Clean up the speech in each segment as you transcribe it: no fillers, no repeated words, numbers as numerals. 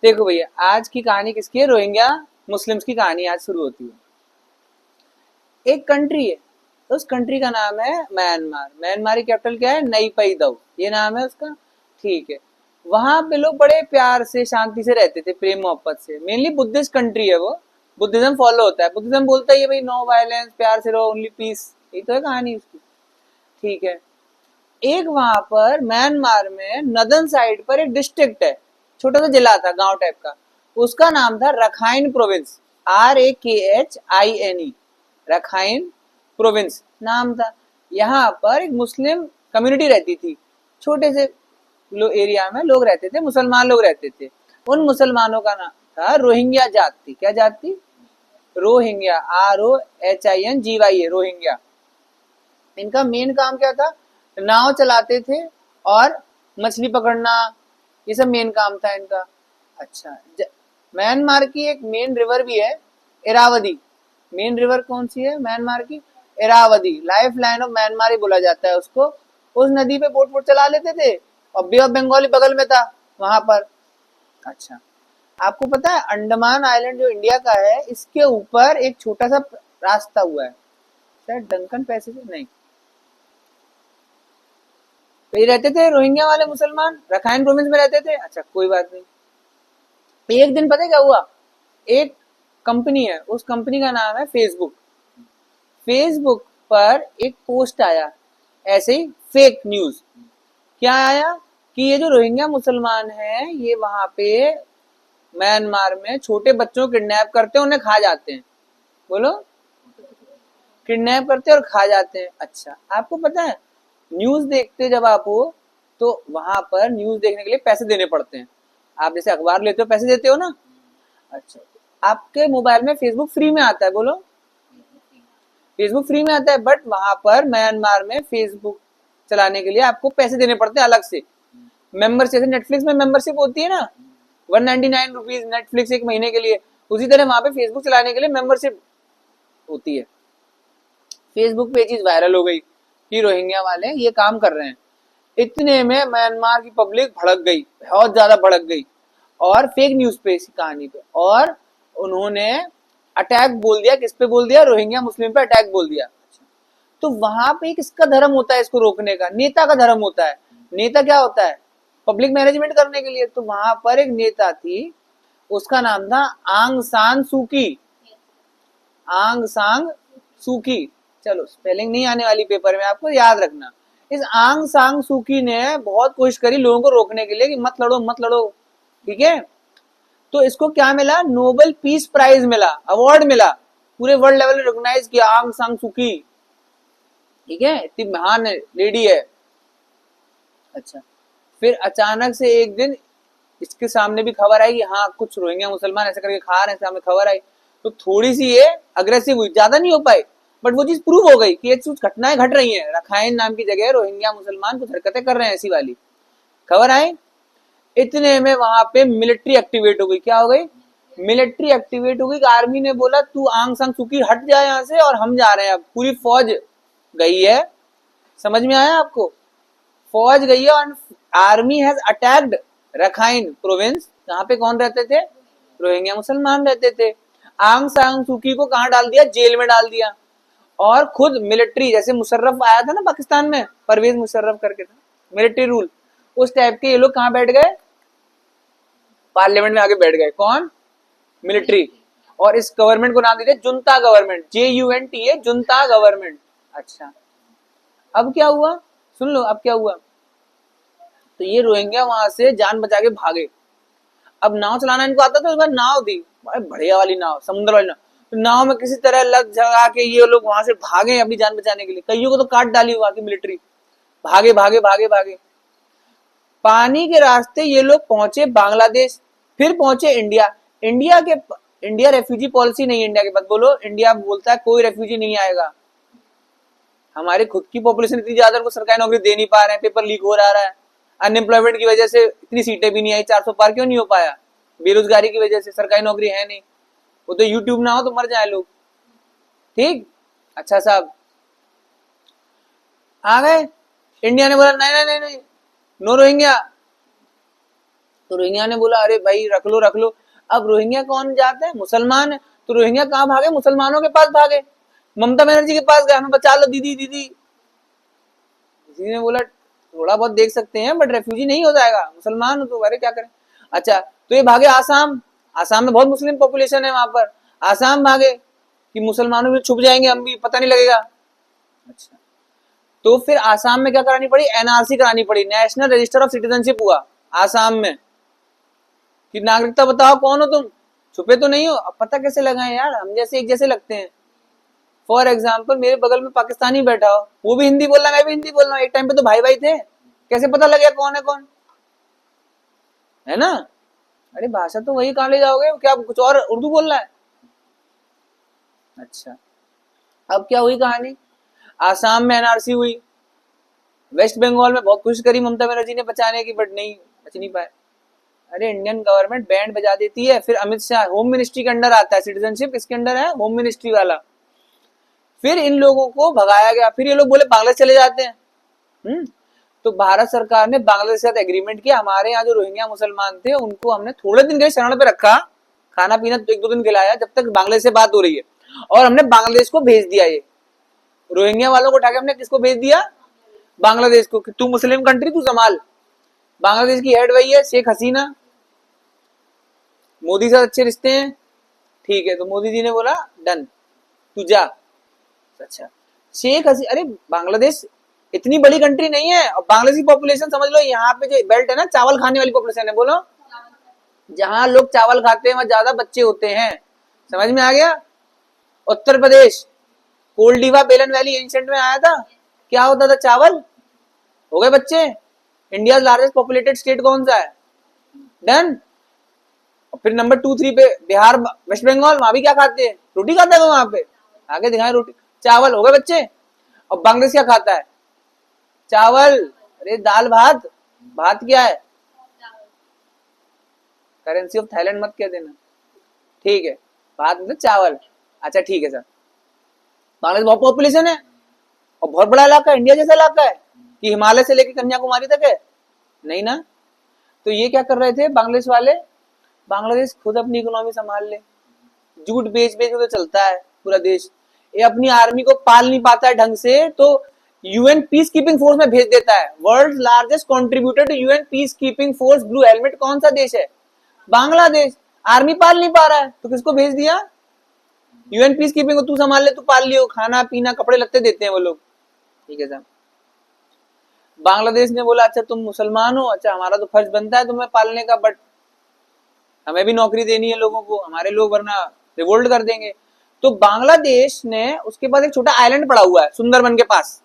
देखो भैया, आज की कहानी किसकी है? रोहिंग्या मुस्लिम्स की कहानी आज शुरू होती है। एक कंट्री है, तो उस कंट्री का नाम है म्यांमार। म्यांमार की कैपिटल क्या है? नई पई दाऊ, ये नाम है उसका। ठीक है। वहां पे लोग बड़े प्यार से शांति से रहते थे, प्रेम मोहब्बत से। मेनली बुद्धिस्ट कंट्री है वो, बुद्धिज्म फॉलो होता है। बुद्धिज्म बोलता है ये भाई नो वायलेंस, प्यार से रहो, ओनली पीस। यही तो है कहानी उसकी। ठीक है। एक वहां पर म्यांमार में नदन साइड पर एक डिस्ट्रिक्ट है, छोटा सा जिला था, गांव टाइप का। उसका नाम था Rakhine province. RAKHINE, Rakhine province नाम था। यहाँ पर एक मुस्लिम कम्युनिटी रहती थी। छोटे से एरिया में लोग रहते थे, मुसलमान लोग रहते थे। उन मुसलमानों का नाम था रोहिंग्या जात थी। क्या जात थी? रोहिंग्या। ROHINGYA, Rohingya. इनका मेन काम क्या था? नाव चलाते थे और मछली पकड़ना, ये सब मेन काम था इनका। अच्छा, म्यांमार की एक मेन रिवर भी है, इरावदी। मेन रिवर कौन सी है म्यांमार की? Irrawaddy. Life line of Myanmar ही बोला जाता है उसको। उस नदी पे बोट वोट चला लेते थे, और बे ऑफ बंगाल बगल में था वहां पर। अच्छा, आपको पता है अंडमान आइलैंड जो इंडिया का है, इसके ऊपर एक छोटा सा रास्ता हुआ है, शायद डंकन पैसेज, नहीं। तो ये रहते थे रोहिंग्या वाले मुसलमान, रखाइन प्रोविंस में रहते थे। अच्छा, कोई बात नहीं। एक दिन पता है क्या हुआ? एक कंपनी है, उस कंपनी का नाम है फेसबुक। फेसबुक पर एक पोस्ट आया, ऐसे ही फेक न्यूज। क्या आया? कि ये जो रोहिंग्या मुसलमान हैं, ये वहां पे म्यांमार में छोटे बच्चों को किडनैप करते हैं, उन्हें खा जाते हैं। बोलो, किडनैप करते हैं और खा जाते हैं। अच्छा, आपको पता है न्यूज देखते जब आप हो, तो वहां पर न्यूज देखने के लिए पैसे देने पड़ते हैं। आप जैसे अखबार लेते हो, पैसे देते हो ना। अच्छा, आपके मोबाइल में फेसबुक फ्री में आता है। बोलो, फेसबुक फ्री में आता है, बट वहां पर म्यांमार में फेसबुक चलाने के लिए आपको पैसे देने पड़ते हैं अलग से। मेंबरशिप, जैसे नेटफ्लिक्स में मेंबरशिप होती है ना, 199 रुपीज नेटफ्लिक्स एक महीने के लिए, उसी तरह वहां पे फेसबुक चलाने के लिए मेंबरशिप होती है। फेसबुक पे ये चीज वायरल हो गई कि रोहिंग्या वाले ये काम कर रहे हैं। इतने में म्यांमार की पब्लिक भड़क गई, बहुत ज्यादा भड़क गई, और फेक न्यूज पे, इसी कहानी पे, और उन्होंने अटैक बोल दिया। किस पे बोल दिया? रोहिंग्या मुस्लिम पे अटैक बोल दिया। तो वहां पे किसका धर्म होता है इसको रोकने का? नेता का धर्म होता है। नेता क्या होता है? पब्लिक मैनेजमेंट करने के लिए। तो वहां पर एक नेता थी, उसका नाम था आंग सान सूकी। आंग सांग सूकी। चलो, स्पेलिंग नहीं आने वाली पेपर में, आपको याद रखना। इस आंग सांग सूकी ने बहुत कोशिश करी लोगों को रोकने के लिए कि मत लड़ो मत लड़ो। ठीक है। तो इसको क्या मिला? नोबेल पीस प्राइज मिला, अवार्ड मिला, पूरे वर्ल्ड लेवल में रिकॉग्नाइज किया आंग सांग सूकी। ठीक है, इतनी महान लेडी है। अच्छा, फिर अचानक से एक दिन इसके सामने भी खबर आई कि हाँ कुछ रोहिंग्या मुसलमान ऐसा करके खा रहे हैं, सामने खबर आई। तो थोड़ी सी ये अग्रेसिव हुई, ज्यादा नहीं हो पाई, बट वो चीज प्रूव हो गई कि ये कुछ घटनाएं घट रही हैं। रखाइन नाम की जगह रोहिंग्या मुसलमान कुछ हरकतें कर रहे हैं, ऐसी वाली खबर आई। इतने में वहां पे मिलिट्री एक्टिवेट हो गई। क्या हो गई? मिलिट्री एक्टिवेट हो गई। आर्मी ने बोला तू आंग सांग सुकी हट जाए यहाँ से, और हम जा रहे हैं। अब पूरी फौज गई है। समझ में आया आपको? फौज गई है, और army has attacked Rakhine province. यहाँ पे कौन रहते थे? रोहिंग्या मुसलमान रहते थे। आंग सांग सूकी को कहाँ डाल दिया? जेल में डाल दिया। और खुद मिलिट्री, जैसे मुशर्रफ आया था ना पाकिस्तान में, परवेज मुशर्रफ करके था, मिलिट्री रूल, उस टाइप के ये लोग कहाँ बैठ गए? पार्लियामेंट में आके बैठ गए। कौन? मिलिट्री। और इस गवर्नमेंट को नाम दे दिया जुनता गवर्नमेंट। JUNT है, जुनता गवर्नमेंट। अच्छा, अब क्या हुआ? सुन लो अब क्या हुआ। तो ये रोहिंग्या वहां से जान बचा के भागे। अब नाव चलाना इनको आता था, इस बार नाव दी, बढ़िया वाली नाव, समुद्र वाली नाव। तो नाव में किसी तरह लग जगा के ये लोग वहां से भागे अपनी जान बचाने के लिए। कईयों को तो काट डाली वहां की मिलिट्री। भागे भागे भागे भागे, पानी के रास्ते ये लोग पहुंचे बांग्लादेश, फिर पहुंचे इंडिया। इंडिया रेफ्यूजी पॉलिसी नहीं है इंडिया के पास। बोलो, इंडिया बोलता है कोई रेफ्यूजी नहीं आएगा। हमारी खुद की पॉपुलेशन इतनी ज्यादा, उनको सरकारी नौकरी दे नहीं पा रहे हैं, पेपर लीक हो रहा है। अनएम्प्लॉयमेंट की वजह से इतनी सीटें भी नहीं आई, 400 पार क्यों नहीं हो पाया? बेरोजगारी की वजह से, सरकारी नौकरी है नहीं। वो तो यूट्यूब ना हो तो मर जाए लोग। ठीक। अच्छा साहब, आ गए। इंडिया ने बोला नहीं नहीं नहीं नहीं, नो रोहिंग्या। तो रोहिंग्या ने बोला अरे भाई रख लो रख लो। अब रोहिंग्या कौन जाते हैं? मुसलमान है। तो रोहिंग्या कहाँ भागे? मुसलमानों के पास भागे, ममता बनर्जी के पास गए, हमें बचा लो दीदी दीदी। किसी ने बोला थोड़ा बहुत देख सकते हैं बट रेफ्यूजी नहीं हो जाएगा, मुसलमान हो तो अरे क्या करें। अच्छा तो ये भागे आसाम, आसाम में बहुत मुस्लिम पॉपुलेशन है वहां पर, आसाम भागे कि मुसलमानों में छुप जाएंगे हम भी, पता नहीं लगेगा। अच्छा तो फिर आसाम में क्या करानी पड़ी? एनआरसी करानी पड़ी, नेशनल रजिस्टर ऑफ सिटीजनशिप हुआ आसाम में कि नागरिकता बताओ कौन हो तुम, छुपे तो नहीं हो। अब पता कैसे लगाएं यार, हम जैसे एक जैसे लगते हैं। फॉर एग्जाम्पल मेरे बगल में पाकिस्तानी बैठा हो, वो भी हिंदी बोल रहा है, मैं भी हिंदी बोल रहा हूँ, एक टाइम पे तो भाई भाई थे, कैसे पता लगेगा कौन है कौन, है ना? अरे भाषा तो वही, कहाँ ले जाओगे, क्या कुछ और उर्दू बोल रहा है। अच्छा अब क्या हुई कहानी? आसाम में एनआरसी हुई, वेस्ट बंगाल में बहुत कोशिश करी ममता बनर्जी ने बचाने की बट नहीं बच नहीं पाए। अरे इंडियन गवर्नमेंट बैंड बजा देती है, फिर अमित शाह होम मिनिस्ट्री के अंडर आता है, सिटीजनशिप किसके अंडर है? होम मिनिस्ट्री वाला। फिर इन लोगों को भगाया गया, फिर ये लोग बोले बांग्लादेश चले जाते हैं। तो भारत सरकार ने बांग्लादेश के साथ एग्रीमेंट किया, हमारे यहाँ जो रोहिंग्या मुसलमान थे उनको हमने थोड़े दिन के लिए शरण पे रखा, खाना पीना तो 1-2 दिन खिलाया जब तक बांग्लादेश से बात हो रही है, और हमने बांग्लादेश को भेज दिया। ये रोहिंग्या वालों को उठा के हमने किसको भेज दिया? बांग्लादेश को, कि तू मुस्लिम कंट्री तू संभाल। बांग्लादेश की हेड वही है शेख हसीना, मोदी से अच्छे रिश्ते हैं, ठीक है। तो मोदी जी ने बोला डन तू जा। अच्छा शेख हसीना, अरे बांग्लादेश इतनी बड़ी कंट्री नहीं है, और बांग्लादेश की पॉपुलेशन समझ लो, यहाँ पे जो बेल्ट है ना चावल खाने वाली पॉपुलेशन है, बोलो जहां लोग चावल खाते हैं वहां ज्यादा बच्चे होते हैं, समझ में आ गया? उत्तर प्रदेश, कोल्डिवा बेलन वैली एंशिएंट में आया था, क्या होता था? चावल, हो गए बच्चे। इंडिया लार्जेस्ट पॉपुलेटेड स्टेट कौन सा है? डन। और फिर नंबर 2-3 पे बिहार, वेस्ट बंगाल, वहां भी क्या खाते हैं? रोटी खाता है वहां पे, आगे दिखाए रोटी, चावल, हो गए बच्चे। और बांग्लादेश क्या खाता है? चावल। अरे दाल भात, भात क्या है? करेंसी ऑफ थाईलैंड मत कह देना, ठीक है, भात मतलब चावल। अच्छा ठीक है सर, बांग्लादेश बहुत पॉपुलेशन है और बहुत बड़ा इलाका है, इंडिया जैसा इलाका है कि हिमालय से लेकर कन्याकुमारी तक है, नहीं ना? तो ये क्या कर रहे थे बांग्लादेश वाले? बांग्लादेश खुद अपनी इकोनॉमी संभाल ले, जूट बेच बेच के तो चलता है पूरा देश, ये अपनी आर्मी को पाल नहीं पाता है ढंग से, तो यूएन पीस कीपिंग फोर्स में भेज देता है। World largest contributor to UN peace keeping force blue helmet कौन सा देश है? बांग्लादेश। आर्मी पाल नहीं पा रहा है तो किसको भेज दिया? यूएन पीस कीपिंग को, तू संभाल ले, तू पाल लियो, खाना पीना कपड़े लगते देते हैं वो लोग, ठीक है साहब। बांग्लादेश ने बोला अच्छा तुम मुसलमान हो, अच्छा हमारा तो फर्ज बनता है तुम्हें पालने का, बट हमें भी नौकरी देनी है लोगों को, हमारे लोग वरना रिवोल्ट कर देंगे। तो बांग्लादेश ने, उसके पास एक छोटा आइलैंड पड़ा हुआ है सुंदरबन के पास,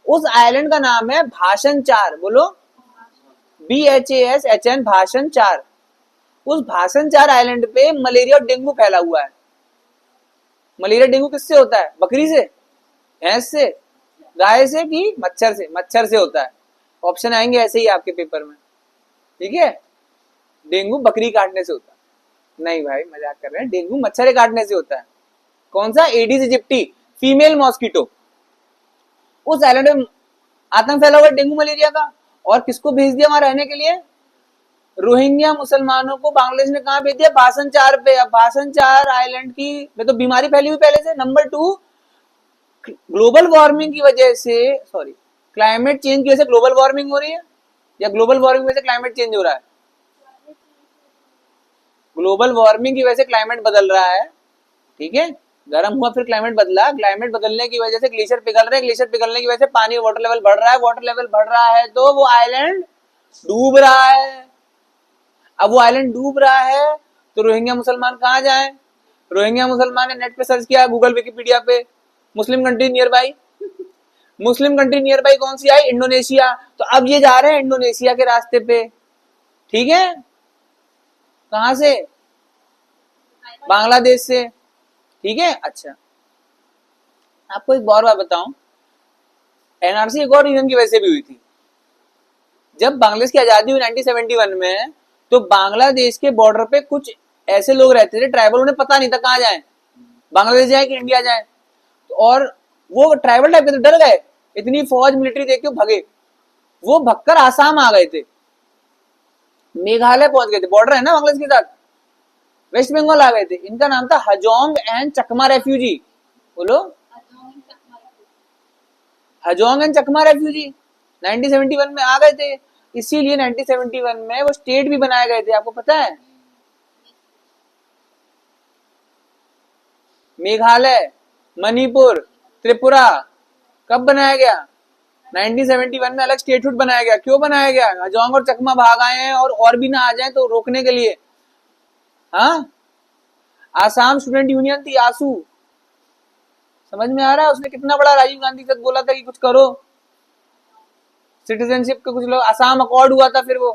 उस आइलैंड का नाम है भाषण 4, बोलो BHASHN, भाषण 4। उस भाषण 4 आइलैंड पे मलेरिया और डेंगू फैला हुआ है। मलेरिया डेंगू किससे होता है? बकरी से, भैंस से, गाय से कि मच्छर से? मच्छर से होता है। ऑप्शन आएंगे ऐसे ही आपके पेपर में, ठीक है? डेंगू बकरी काटने से होता है, नहीं भाई मजाक कर रहे हैं, डेंगू मच्छर काटने से होता है। कौन सा? Aedes इजिप्टी, female mosquito. उस आइलैंड में आतंक फैला हुआ डेंगू मलेरिया का, और किसको भेज दिया वहां रहने के लिए? रोहिंग्या मुसलमानों को बांग्लादेश ने कहा भेज दिया? भाषण 4 पे। अब भाषण 4 आइलैंड की में तो बीमारी फैली हुई पहले से। नंबर 2, ग्लोबल वार्मिंग की वजह से, सॉरी क्लाइमेट चेंज की वजह से ग्लोबल वार्मिंग हो रही है, या ग्लोबल वार्मिंग की वजह से क्लाइमेट चेंज हो रहा है? ग्लोबल वार्मिंग की वजह से क्लाइमेट बदल रहा है, ठीक है, गर्म हुआ फिर क्लाइमेट बदला, क्लाइमेट बदलने की वजह से ग्लेशियर पिघल रहे हैं, ग्लेशियर पिघलने की वजह से पानी वाटर लेवल बढ़ रहा है, वाटर लेवल बढ़ रहा है तो वो आइलैंड डूब रहा है। अब वो आइलैंड डूब रहा है तो रोहिंग्या मुसलमान कहाँ जाएं? रोहिंग्या मुसलमान ने नेट पे सर्च किया, गूगल विकिपीडिया पे, Muslim country near by, Muslim country near by कौन सी आई? इंडोनेशिया। तो अब ये जा रहे हैं इंडोनेशिया के रास्ते पे, ठीक है, कहां से? बांग्लादेश से, ठीक है। अच्छा आपको एक और बात बताऊं, एनआरसी एक और रीजन की वजह से भी हुई थी। जब बांग्लादेश की आजादी हुई 1971 में, तो बांग्लादेश के बॉर्डर पे कुछ ऐसे लोग रहते थे ट्राइबल, उन्हें पता नहीं था कहाँ जाए, बांग्लादेश जाए कि इंडिया जाए, और वो ट्राइबल टाइप के थे, डर गए, इतनी फौज मिलिट्री देख के भागे, वो भगकर आसाम आ गए थे। मेघालय पहुंच गए थे, बॉर्डर है ना बांग्लादेश के साथ, वेस्ट बंगाल आ गए थे। इनका नाम था हजोंग एंड चकमा रेफ्यूजी। बोलो, हजोंग एंड चकमा रेफ्यूजी 1971 में आ गए थे। इसीलिए 1971 में वो स्टेट भी बनाए गए थे, आपको पता है? मेघालय, मणिपुर, त्रिपुरा कब बनाया गया? 1971 में अलग स्टेटहुड बनाया गया। क्यों बनाया गया? हजोंग और चकमा भाग आए हैं और भी ना आ जाए तो रोकने के लिए। हाँ, आसाम स्टूडेंट यूनियन थी, आसू। समझ में आ रहा है? उसने कितना बड़ा राजीव गांधी के साथ बोला था कि कुछ करो, सिटीजनशिप के कुछ लोग, आसाम अकॉर्ड हुआ था फिर वो,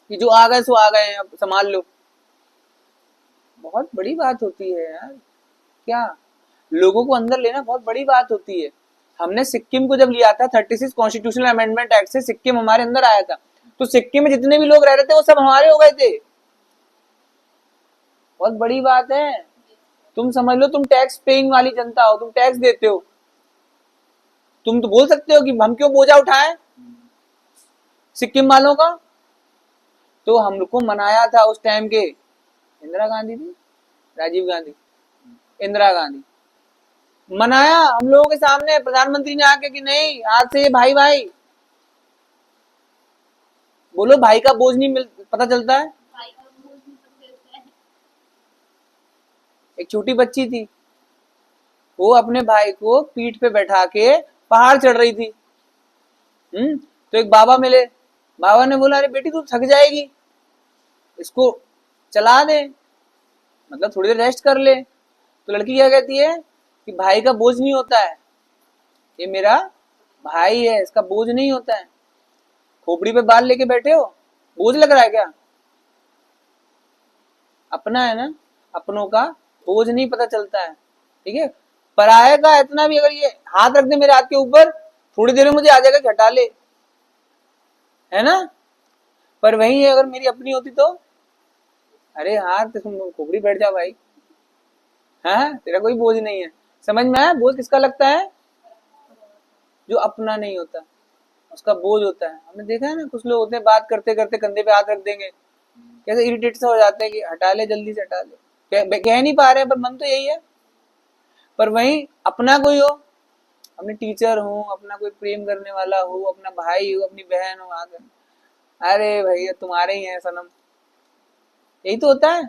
कि जो आ गए सो आ गए, अब संभाल लो। बहुत बड़ी बात होती है यार, क्या लोगों को अंदर लेना बहुत बड़ी बात होती है। हमने सिक्किम को जब लिया था 36 कॉन्स्टिट्यूशनल अमेंडमेंट एक्ट से सिक्किम हमारे अंदर आया था, तो सिक्किम में जितने भी लोग रह रहे थे वो सब हमारे हो गए थे। बहुत बड़ी बात है। तुम समझ लो, तुम टैक्स पेइंग वाली जनता हो, तुम टैक्स देते हो। तुम तो बोल सकते हो कि हम क्यों बोझा उठाएं सिक्किम वालों का। तो हम लोग को मनाया था उस टाइम के, इंदिरा गांधी थी, राजीव गांधी, इंदिरा गांधी, मनाया हम लोगों के सामने प्रधानमंत्री ने आके कि नहीं, आज से ये भाई भाई। बोलो, भाई का बोझ नहीं पता चलता है। एक छोटी बच्ची थी, वो अपने भाई को पीठ पे बैठा के पहाड़ चढ़ रही थी। तो एक बाबा मिले, बाबा ने बोला, अरे बेटी तू थक जाएगी, इसको चला दे, मतलब थोड़ी देर रेस्ट कर ले। तो लड़की क्या कहती है कि भाई का बोझ नहीं होता है, ये मेरा भाई है, इसका बोझ नहीं होता है। खोपड़ी पे बाल लेके बैठे हो, बोझ लग रहा है क्या? अपना है ना, अपनों का बोझ नहीं पता चलता है, ठीक है। पराये का इतना भी, अगर ये हाथ रख दे मेरे हाथ के ऊपर, थोड़ी देर में मुझे आ जाएगा कि हटा ले, है ना। पर वही अगर मेरी अपनी होती तो, अरे हाथ तुम खोपड़ी बैठ जा भाई, हाँ तेरा कोई बोझ नहीं है। समझ में आया? बोझ किसका लगता है? जो अपना नहीं होता उसका बोझ होता है। हमने देखा है ना, कुछ लोग होते हैं बात करते करते कंधे पे हाथ रख देंगे, कैसे इरिटेट सा हो जाते हैं कि हटा ले, जल्दी से हटा ले। कह नहीं पा रहे पर मन तो यही है। पर वही अपना कोई हो, अपने टीचर हो, अपना कोई प्रेम करने वाला हो, अपना भाई हो, अपनी बहन हो, आगे, अरे भैया तुम्हारे ही है सनम, यही तो होता है,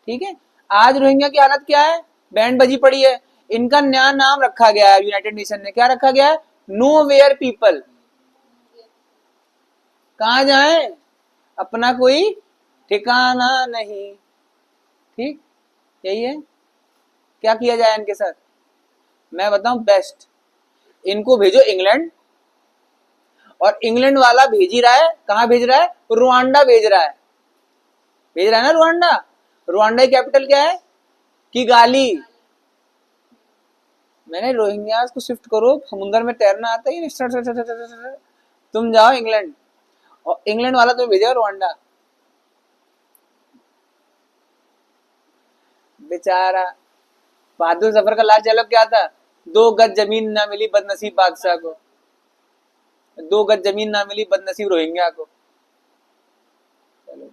ठीक है। आज रोहिंग्या की हालत क्या है? बैंड बजी पड़ी है। इनका नया नाम रखा गया है यूनाइटेड नेशन ने, क्या रखा गया है? Nowhere people. कहाँ जाए, अपना कोई ठिकाना नहीं, ठीक, यही है। क्या किया जाए इनके साथ? मैं बताऊं बेस्ट, इनको भेजो इंग्लैंड, और इंग्लैंड वाला भेज ही रहा है, कहां भेज रहा है? रुआंडा भेज रहा है, भेज रहा है ना रुआंडा। रुआंडा की कैपिटल क्या है? किगाली। मैंने रोहिंग्यास को शिफ्ट करो, समुद्र में तैरना आता ही नहीं, तुम जाओ इंग्लैंड, और इंग्लैंड वाला तो भेजा रुआंडा। बेचारा बहादुर जफर का लास्ट डायलॉग क्या था? 2 गज जमीन ना मिली बदनसीब बादशाह को, 2 गज जमीन ना मिली बदनसीब रोहिंग्या को। चलो